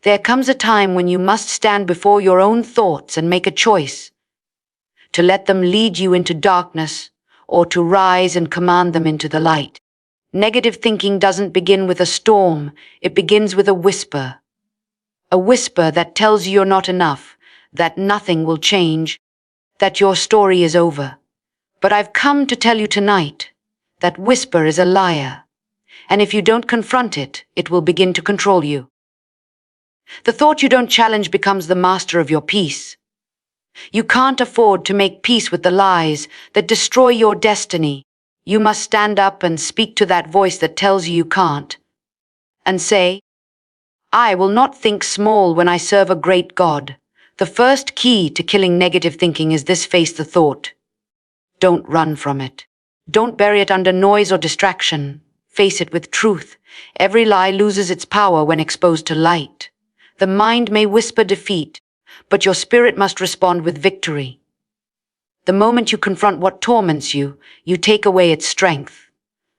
There comes a time when you must stand before your own thoughts and make a choice, to let them lead you into darkness or to rise and command them into the light. Negative thinking doesn't begin with a storm, it begins with a whisper. A whisper that tells you you're not enough, that nothing will change, that your story is over. But I've come to tell you tonight, that whisper is a liar. And if you don't confront it, it will begin to control you. The thought you don't challenge becomes the master of your peace. You can't afford to make peace with the lies that destroy your destiny. You must stand up and speak to that voice that tells you you can't. And say, I will not think small when I serve a great God. The first key to killing negative thinking is this: face the thought. Don't run from it. Don't bury it under noise or distraction. Face it with truth. Every lie loses its power when exposed to light. The mind may whisper defeat, but your spirit must respond with victory. The moment you confront what torments you, you take away its strength.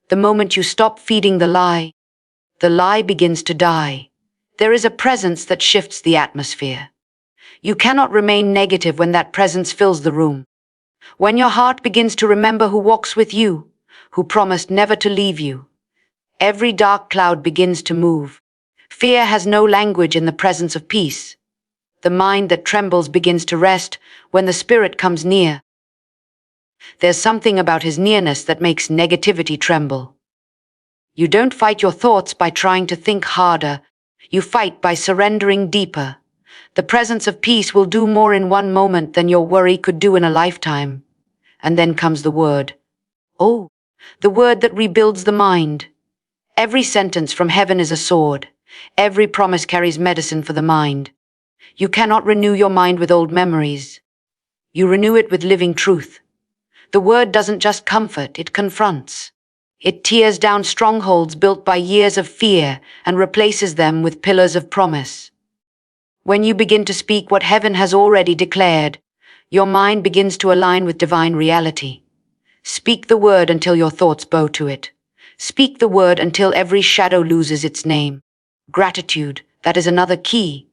The moment you stop feeding the lie begins to die. There is a presence that shifts the atmosphere. You cannot remain negative when that presence fills the room. When your heart begins to remember who walks with you, who promised never to leave you, every dark cloud begins to move. Fear has no language in the presence of peace. The mind that trembles begins to rest when the spirit comes near. There's something about his nearness that makes negativity tremble. You don't fight your thoughts by trying to think harder. You fight by surrendering deeper. The presence of peace will do more in one moment than your worry could do in a lifetime. And then comes the word. Oh, the word that rebuilds the mind. Every sentence from heaven is a sword. Every promise carries medicine for the mind. You cannot renew your mind with old memories. You renew it with living truth. The word doesn't just comfort, it confronts. It tears down strongholds built by years of fear and replaces them with pillars of promise. When you begin to speak what heaven has already declared, your mind begins to align with divine reality. Speak the word until your thoughts bow to it. Speak the word until every shadow loses its name. Gratitude, that is another key.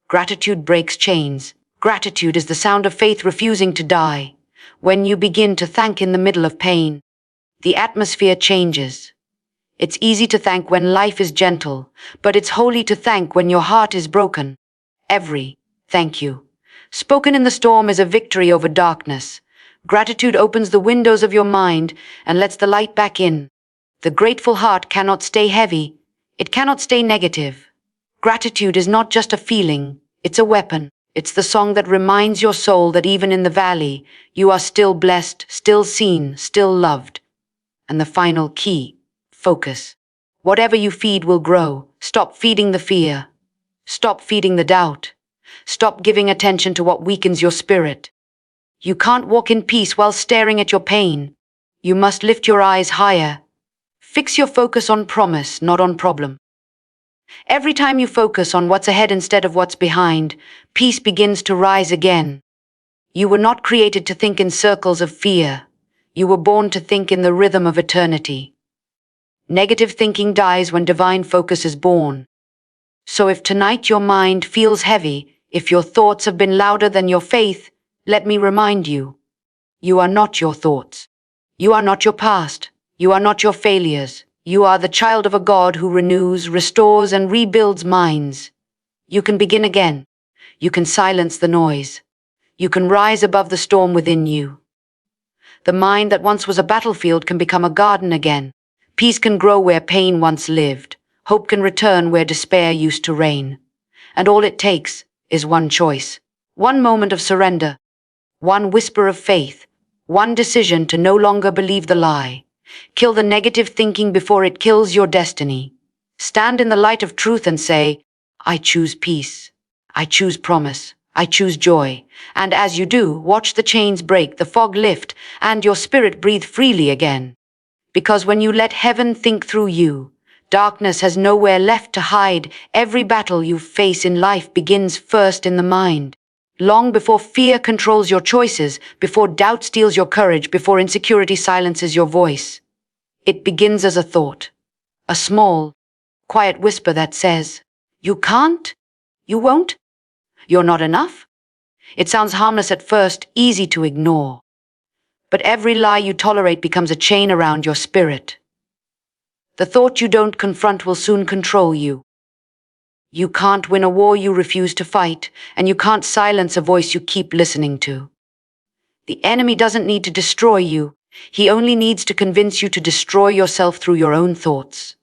Gratitude breaks chains. Gratitude is the sound of faith refusing to die. When you begin to thank in the middle of pain, the atmosphere changes. It's easy to thank when life is gentle, but it's holy to thank when your heart is broken. Every thank you spoken in the storm is a victory over darkness. Gratitude opens the windows of your mind and lets the light back in. The grateful heart cannot stay heavy. It cannot stay negative. Gratitude is not just a feeling, it's a weapon. It's the song that reminds your soul that even in the valley, you are still blessed, still seen, still loved. And the final key, focus. Whatever you feed will grow. Stop feeding the fear. Stop feeding the doubt. Stop giving attention to what weakens your spirit. You can't walk in peace while staring at your pain. You must lift your eyes higher. Fix your focus on promise, not on problem. Every time you focus on what's ahead instead of what's behind, peace begins to rise again. You were not created to think in circles of fear. You were born to think in the rhythm of eternity. Negative thinking dies when divine focus is born. So if tonight your mind feels heavy, if your thoughts have been louder than your faith, let me remind you, you are not your thoughts. You are not your past. You are not your failures. You are the child of a God who renews, restores, and rebuilds minds. You can begin again. You can silence the noise. You can rise above the storm within you. The mind that once was a battlefield can become a garden again. Peace can grow where pain once lived. Hope can return where despair used to reign. And all it takes is one choice, one moment of surrender, one whisper of faith, one decision to no longer believe the lie. Kill the negative thinking before it kills your destiny. Stand in the light of truth and say, I choose peace. I choose promise. I choose joy. And as you do, watch the chains break, the fog lift, and your spirit breathe freely again. Because when you let heaven think through you, darkness has nowhere left to hide. Every battle you face in life begins first in the mind. Long before fear controls your choices, before doubt steals your courage, before insecurity silences your voice. It begins as a thought, a small, quiet whisper that says, you can't? You won't? You're not enough? It sounds harmless at first, easy to ignore. But every lie you tolerate becomes a chain around your spirit. The thought you don't confront will soon control you. You can't win a war you refuse to fight, and you can't silence a voice you keep listening to. The enemy doesn't need to destroy you. He only needs to convince you to destroy yourself through your own thoughts.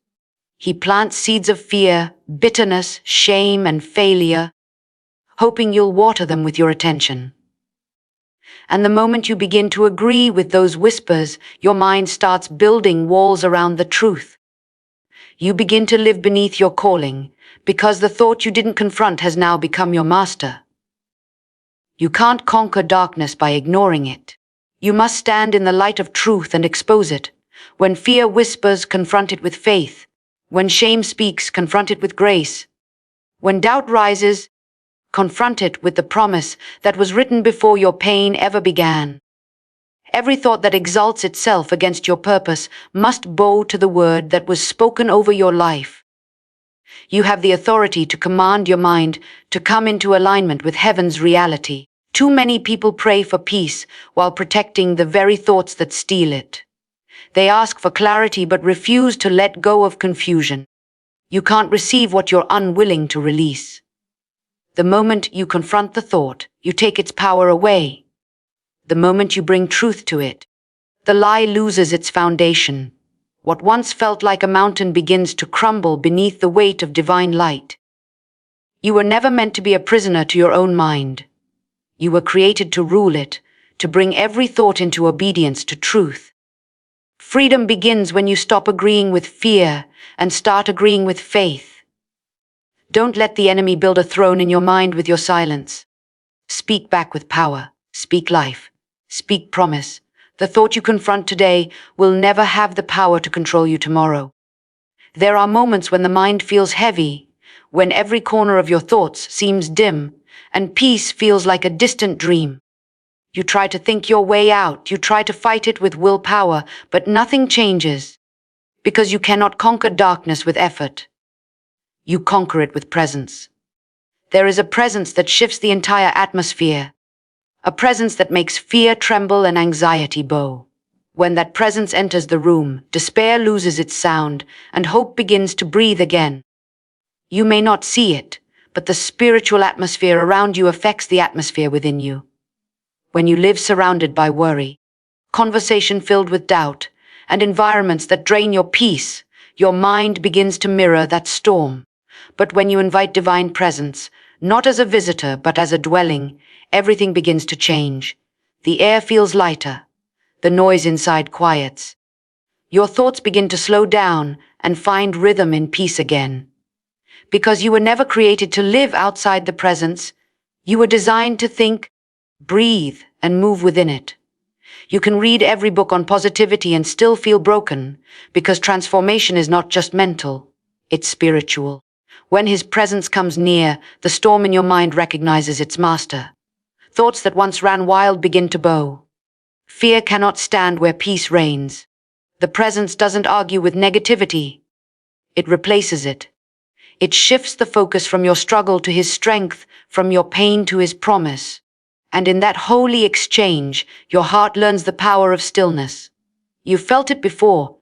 He plants seeds of fear, bitterness, shame, and failure, hoping you'll water them with your attention. And the moment you begin to agree with those whispers, your mind starts building walls around the truth. You begin to live beneath your calling, because the thought you didn't confront has now become your master. You can't conquer darkness by ignoring it. You must stand in the light of truth and expose it. When fear whispers, confront it with faith. When shame speaks, confront it with grace. When doubt rises, confront it with the promise that was written before your pain ever began. Every thought that exalts itself against your purpose must bow to the word that was spoken over your life. You have the authority to command your mind to come into alignment with heaven's reality. Too many people pray for peace while protecting the very thoughts that steal it. They ask for clarity but refuse to let go of confusion. You can't receive what you're unwilling to release. The moment you confront the thought, you take its power away. The moment you bring truth to it, the lie loses its foundation. What once felt like a mountain begins to crumble beneath the weight of divine light. You were never meant to be a prisoner to your own mind. You were created to rule it, to bring every thought into obedience to truth. Freedom begins when you stop agreeing with fear and start agreeing with faith. Don't let the enemy build a throne in your mind with your silence. Speak back with power. Speak life. Speak promise. The thought you confront today will never have the power to control you tomorrow. There are moments when the mind feels heavy, when every corner of your thoughts seems dim, and peace feels like a distant dream. You try to think your way out, you try to fight it with willpower, but nothing changes, because you cannot conquer darkness with effort. You conquer it with presence. There is a presence that shifts the entire atmosphere, a presence that makes fear tremble and anxiety bow. When that presence enters the room, despair loses its sound, and hope begins to breathe again. You may not see it, but the spiritual atmosphere around you affects the atmosphere within you. When you live surrounded by worry, conversation filled with doubt, and environments that drain your peace, your mind begins to mirror that storm. But when you invite divine presence, not as a visitor but as a dwelling, everything begins to change. The air feels lighter. The noise inside quiets. Your thoughts begin to slow down and find rhythm in peace again. Because you were never created to live outside the presence, you were designed to think, breathe, and move within it. You can read every book on positivity and still feel broken, because transformation is not just mental, it's spiritual. When his presence comes near, the storm in your mind recognizes its master. Thoughts that once ran wild begin to bow. Fear cannot stand where peace reigns. The presence doesn't argue with negativity. It replaces it. It shifts the focus from your struggle to his strength, from your pain to his promise. And in that holy exchange, your heart learns the power of stillness. You've felt it before.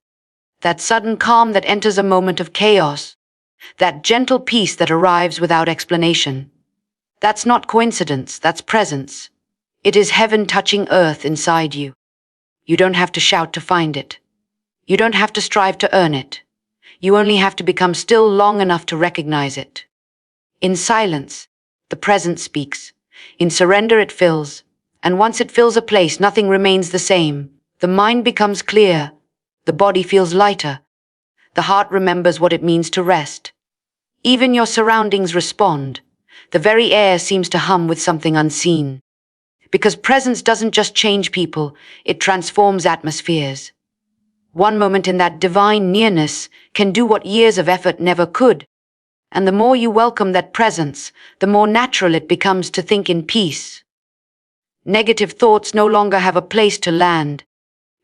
That sudden calm that enters a moment of chaos. That gentle peace that arrives without explanation. That's not coincidence, that's presence. It is heaven touching earth inside you. You don't have to shout to find it. You don't have to strive to earn it. You only have to become still long enough to recognize it. In silence, the presence speaks. In surrender, it fills. And once it fills a place, nothing remains the same. The mind becomes clear. The body feels lighter. The heart remembers what it means to rest. Even your surroundings respond. The very air seems to hum with something unseen. Because presence doesn't just change people, it transforms atmospheres. One moment in that divine nearness can do what years of effort never could. And the more you welcome that presence, the more natural it becomes to think in peace. Negative thoughts no longer have a place to land,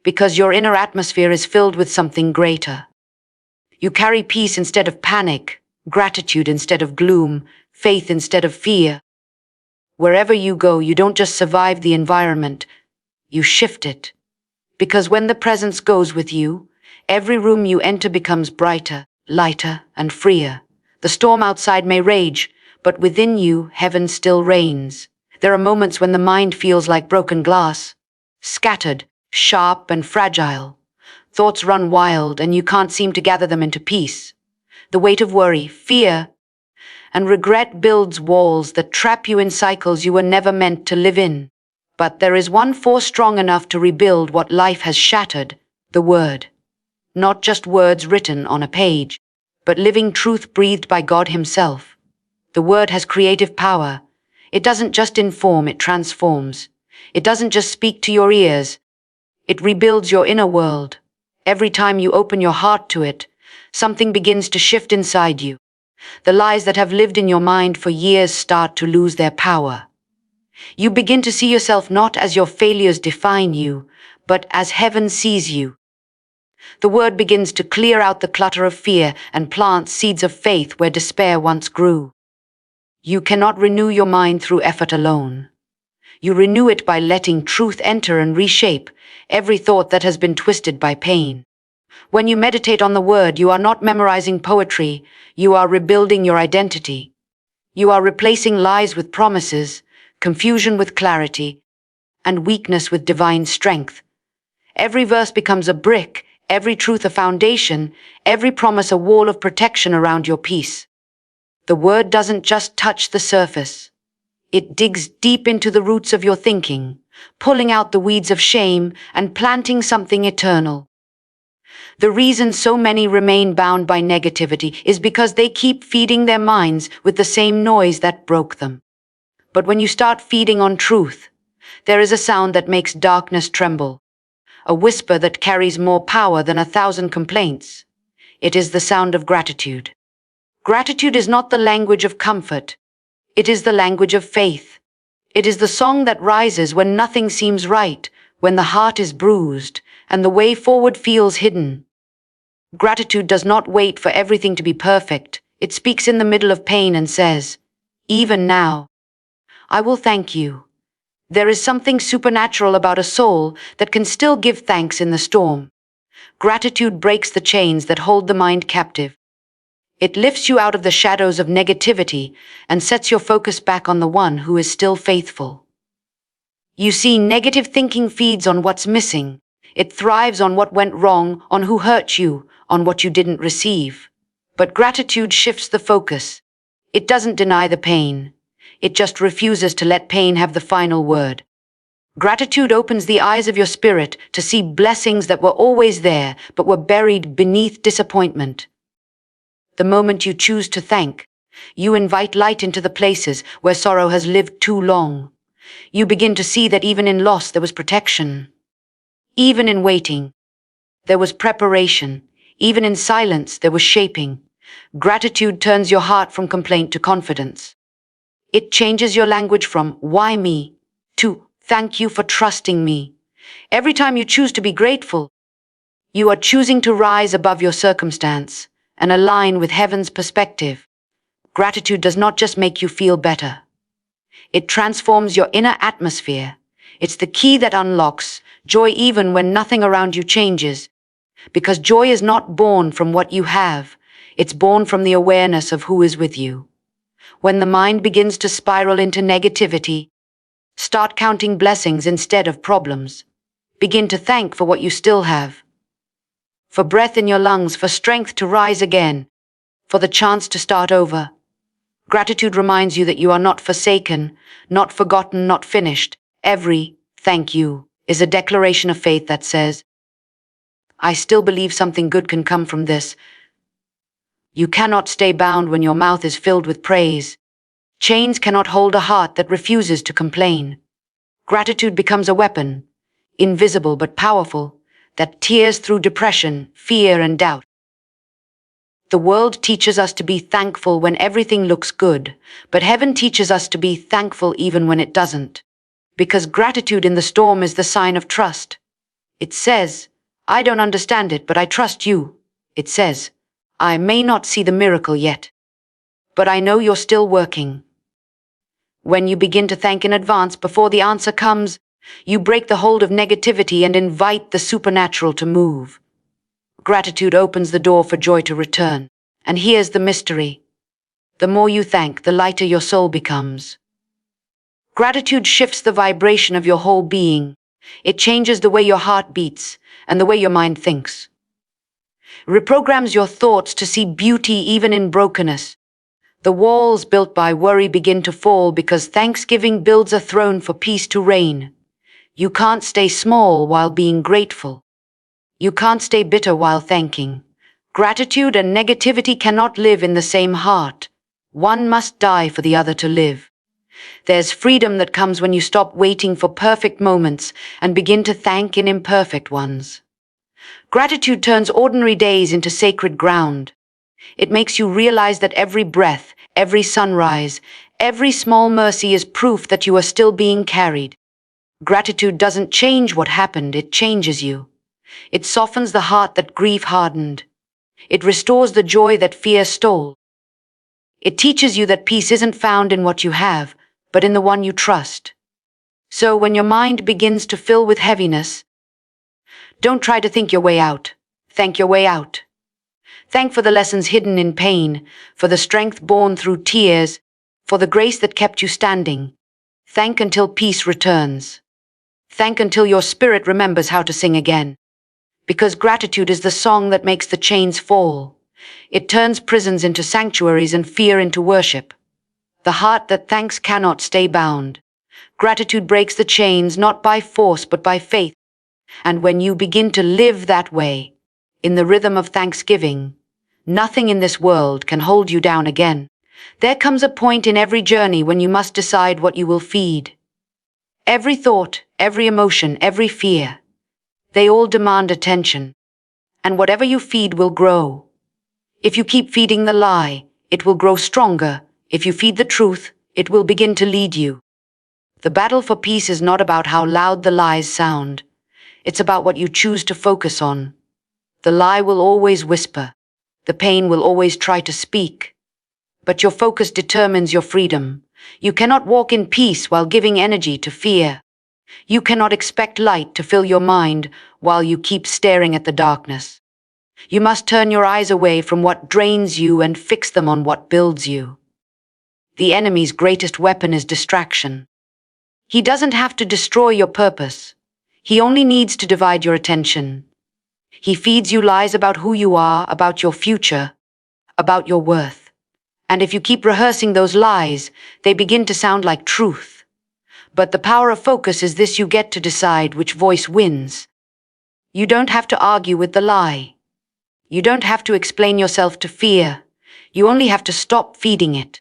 because your inner atmosphere is filled with something greater. You carry peace instead of panic, gratitude instead of gloom, faith instead of fear. Wherever you go, you don't just survive the environment, you shift it. Because when the presence goes with you, every room you enter becomes brighter, lighter, and freer. The storm outside may rage, but within you, heaven still reigns. There are moments when the mind feels like broken glass, scattered, sharp, and fragile. Thoughts run wild, and you can't seem to gather them into peace. The weight of worry, fear, and regret builds walls that trap you in cycles you were never meant to live in. But there is one force strong enough to rebuild what life has shattered: the Word. Not just words written on a page, but living truth breathed by God Himself. The Word has creative power. It doesn't just inform, it transforms. It doesn't just speak to your ears, it rebuilds your inner world. Every time you open your heart to it, something begins to shift inside you. The lies that have lived in your mind for years start to lose their power. You begin to see yourself not as your failures define you, but as heaven sees you. The Word begins to clear out the clutter of fear and plant seeds of faith where despair once grew. You cannot renew your mind through effort alone. You renew it by letting truth enter and reshape every thought that has been twisted by pain. When you meditate on the Word, you are not memorizing poetry, you are rebuilding your identity. You are replacing lies with promises, confusion with clarity, and weakness with divine strength. Every verse becomes a brick, every truth a foundation, every promise a wall of protection around your peace. The Word doesn't just touch the surface. It digs deep into the roots of your thinking, pulling out the weeds of shame and planting something eternal. The reason so many remain bound by negativity is because they keep feeding their minds with the same noise that broke them. But when you start feeding on truth, there is a sound that makes darkness tremble, a whisper that carries more power than 1,000 complaints. It is the sound of gratitude. Gratitude is not the language of comfort. It is the language of faith. It is the song that rises when nothing seems right, when the heart is bruised, and the way forward feels hidden. Gratitude does not wait for everything to be perfect. It speaks in the middle of pain and says, "Even now, I will thank you." There is something supernatural about a soul that can still give thanks in the storm. Gratitude breaks the chains that hold the mind captive. It lifts you out of the shadows of negativity and sets your focus back on the one who is still faithful. You see, negative thinking feeds on what's missing. It thrives on what went wrong, on who hurt you, on what you didn't receive. But gratitude shifts the focus. It doesn't deny the pain. It just refuses to let pain have the final word. Gratitude opens the eyes of your spirit to see blessings that were always there, but were buried beneath disappointment. The moment you choose to thank, you invite light into the places where sorrow has lived too long. You begin to see that even in loss there was protection. Even in waiting, there was preparation. Even in silence, there was shaping. Gratitude turns your heart from complaint to confidence. It changes your language from "why me" to "thank you for trusting me." Every time you choose to be grateful, you are choosing to rise above your circumstance and align with heaven's perspective. Gratitude does not just make you feel better. It transforms your inner atmosphere. It's the key that unlocks joy even when nothing around you changes. Because joy is not born from what you have, it's born from the awareness of who is with you. When the mind begins to spiral into negativity, start counting blessings instead of problems. Begin to thank for what you still have. For breath in your lungs, for strength to rise again, for the chance to start over. Gratitude reminds you that you are not forsaken, not forgotten, not finished. Every "thank you" is a declaration of faith that says, "I still believe something good can come from this." You cannot stay bound when your mouth is filled with praise. Chains cannot hold a heart that refuses to complain. Gratitude becomes a weapon, invisible but powerful, that tears through depression, fear, and doubt. The world teaches us to be thankful when everything looks good, but heaven teaches us to be thankful even when it doesn't. Because gratitude in the storm is the sign of trust. It says, "I don't understand it, but I trust you." It says, "I may not see the miracle yet, but I know you're still working. When you begin to thank in advance before the answer comes, you break the hold of negativity and invite the supernatural to move. Gratitude opens the door for joy to return. And here's the mystery. The more you thank, the lighter your soul becomes. Gratitude shifts the vibration of your whole being. It changes the way your heart beats and the way your mind thinks. Reprograms your thoughts to see beauty even in brokenness. The walls built by worry begin to fall because thanksgiving builds a throne for peace to reign. You can't stay small while being grateful. You can't stay bitter while thanking. Gratitude and negativity cannot live in the same heart. One must die for the other to live. There's freedom that comes when you stop waiting for perfect moments and begin to thank in imperfect ones. Gratitude turns ordinary days into sacred ground. It makes you realize that every breath, every sunrise, every small mercy is proof that you are still being carried. Gratitude doesn't change what happened, it changes you. It softens the heart that grief hardened. It restores the joy that fear stole. It teaches you that peace isn't found in what you have, but in the one you trust. So when your mind begins to fill with heaviness, don't try to think your way out. Thank your way out. Thank for the lessons hidden in pain, for the strength born through tears, for the grace that kept you standing. Thank until peace returns. Thank until your spirit remembers how to sing again. Because gratitude is the song that makes the chains fall. It turns prisons into sanctuaries and fear into worship. The heart that thanks cannot stay bound. Gratitude breaks the chains not by force but by faith. And when you begin to live that way, in the rhythm of thanksgiving, nothing in this world can hold you down again. There comes a point in every journey when you must decide what you will feed. Every thought, every emotion, every fear, they all demand attention. And whatever you feed will grow. If you keep feeding the lie, it will grow stronger. If you feed the truth, it will begin to lead you. The battle for peace is not about how loud the lies sound. It's about what you choose to focus on. The lie will always whisper. The pain will always try to speak. But your focus determines your freedom. You cannot walk in peace while giving energy to fear. You cannot expect light to fill your mind while you keep staring at the darkness. You must turn your eyes away from what drains you and fix them on what builds you. The enemy's greatest weapon is distraction. He doesn't have to destroy your purpose. He only needs to divide your attention. He feeds you lies about who you are, about your future, about your worth. And if you keep rehearsing those lies, they begin to sound like truth. But the power of focus is this: you get to decide which voice wins. You don't have to argue with the lie. You don't have to explain yourself to fear. You only have to stop feeding it.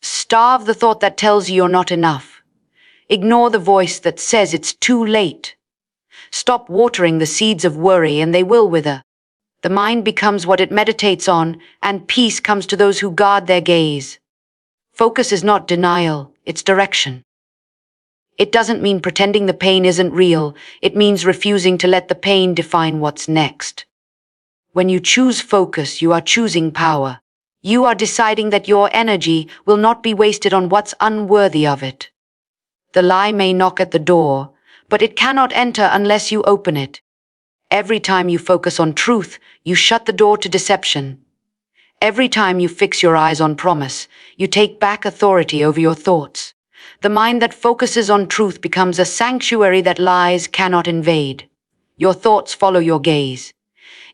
Starve the thought that tells you you're not enough. Ignore the voice that says it's too late. Stop watering the seeds of worry and they will wither. The mind becomes what it meditates on, and peace comes to those who guard their gaze. Focus is not denial, it's direction. It doesn't mean pretending the pain isn't real. It means refusing to let the pain define what's next. When you choose focus, you are choosing power. You are deciding that your energy will not be wasted on what's unworthy of it. The lie may knock at the door, but it cannot enter unless you open it. Every time you focus on truth, you shut the door to deception. Every time you fix your eyes on promise, you take back authority over your thoughts. The mind that focuses on truth becomes a sanctuary that lies cannot invade. Your thoughts follow your gaze.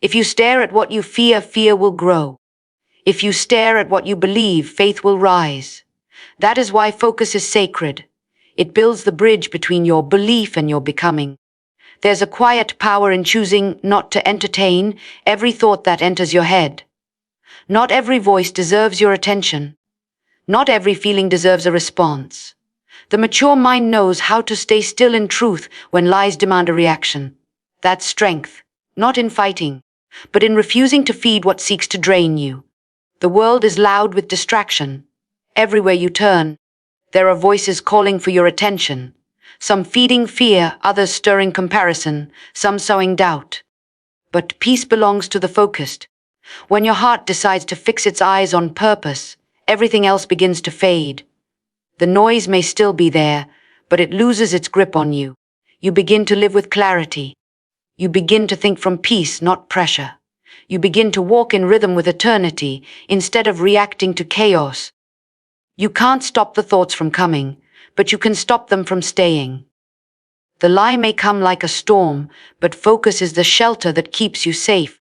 If you stare at what you fear, fear will grow. If you stare at what you believe, faith will rise. That is why focus is sacred. It builds the bridge between your belief and your becoming. There's a quiet power in choosing not to entertain every thought that enters your head. Not every voice deserves your attention. Not every feeling deserves a response. The mature mind knows how to stay still in truth when lies demand a reaction. That's strength, not in fighting, but in refusing to feed what seeks to drain you. The world is loud with distraction. Everywhere you turn, there are voices calling for your attention. Some feeding fear, others stirring comparison, some sowing doubt. But peace belongs to the focused. When your heart decides to fix its eyes on purpose, everything else begins to fade. The noise may still be there, but it loses its grip on you. You begin to live with clarity. You begin to think from peace, not pressure. You begin to walk in rhythm with eternity instead of reacting to chaos. You can't stop the thoughts from coming, but you can stop them from staying. The lie may come like a storm, but focus is the shelter that keeps you safe.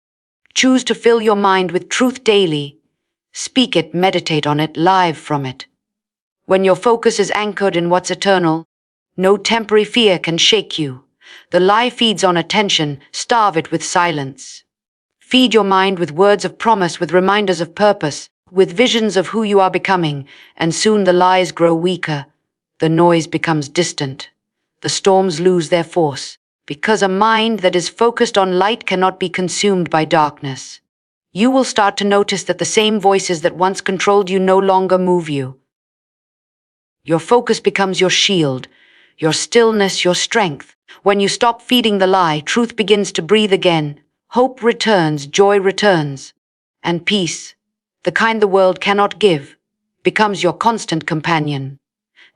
Choose to fill your mind with truth daily. Speak it, meditate on it, live from it. When your focus is anchored in what's eternal, no temporary fear can shake you. The lie feeds on attention, starve it with silence. Feed your mind with words of promise, with reminders of purpose, with visions of who you are becoming, and soon the lies grow weaker. The noise becomes distant. The storms lose their force, because a mind that is focused on light cannot be consumed by darkness. You will start to notice that the same voices that once controlled you no longer move you. Your focus becomes your shield, your stillness, your strength. When you stop feeding the lie, truth begins to breathe again. Hope returns, joy returns, and peace, the kind the world cannot give, becomes your constant companion.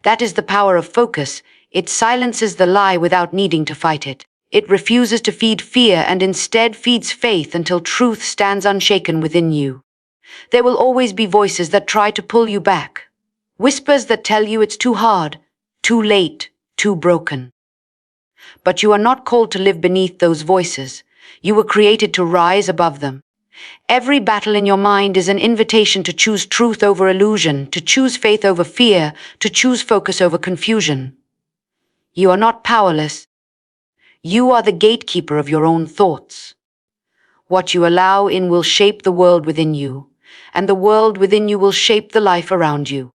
That is the power of focus. It silences the lie without needing to fight it. It refuses to feed fear and instead feeds faith until truth stands unshaken within you. There will always be voices that try to pull you back. Whispers that tell you it's too hard, too late, too broken. But you are not called to live beneath those voices. You were created to rise above them. Every battle in your mind is an invitation to choose truth over illusion, to choose faith over fear, to choose focus over confusion. You are not powerless. You are the gatekeeper of your own thoughts. What you allow in will shape the world within you, and the world within you will shape the life around you.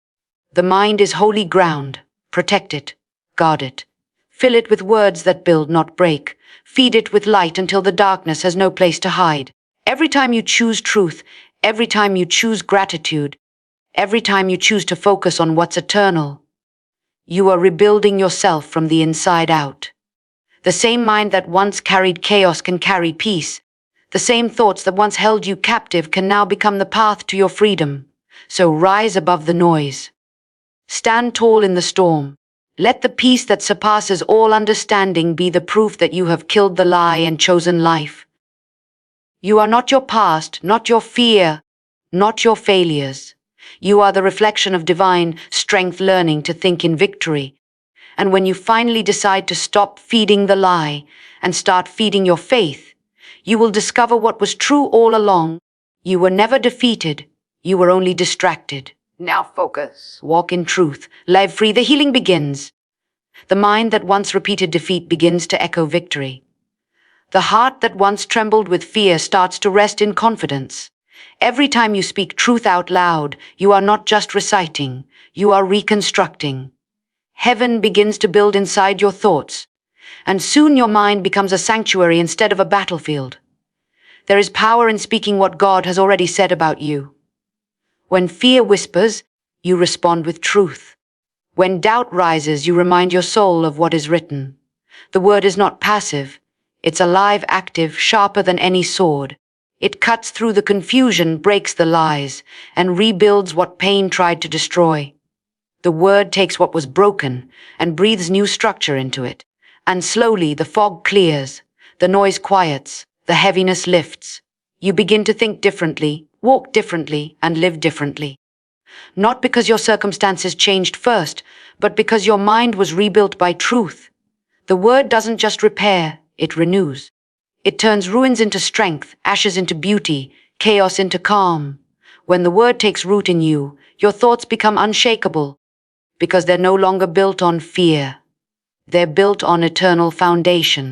The mind is holy ground. Protect it, guard it. Fill it with words that build, not break. Feed it with light until the darkness has no place to hide. Every time you choose truth, every time you choose gratitude, every time you choose to focus on what's eternal, you are rebuilding yourself from the inside out. The same mind that once carried chaos can carry peace. The same thoughts that once held you captive can now become the path to your freedom. So rise above the noise. Stand tall in the storm. Let the peace that surpasses all understanding be the proof that you have killed the lie and chosen life. You are not your past, not your fear, not your failures. You are the reflection of divine strength, learning to think in victory. And when you finally decide to stop feeding the lie and start feeding your faith, you will discover what was true all along. You were never defeated. You were only distracted. Now focus. Walk in truth. Live free. The healing begins. The mind that once repeated defeat begins to echo victory. The heart that once trembled with fear starts to rest in confidence. Every time you speak truth out loud, you are not just reciting, you are reconstructing. Heaven begins to build inside your thoughts, and soon your mind becomes a sanctuary instead of a battlefield. There is power in speaking what God has already said about you. When fear whispers, you respond with truth. When doubt rises, you remind your soul of what is written. The word is not passive. It's alive, active, sharper than any sword. It cuts through the confusion, breaks the lies, and rebuilds what pain tried to destroy. The word takes what was broken and breathes new structure into it. And slowly the fog clears, the noise quiets, the heaviness lifts. You begin to think differently, walk differently, and live differently. Not because your circumstances changed first, but because your mind was rebuilt by truth. The word doesn't just repair, it renews. It turns ruins into strength, ashes into beauty, chaos into calm. When the word takes root in you, your thoughts become unshakable, because they're no longer built on fear. They're built on eternal foundation.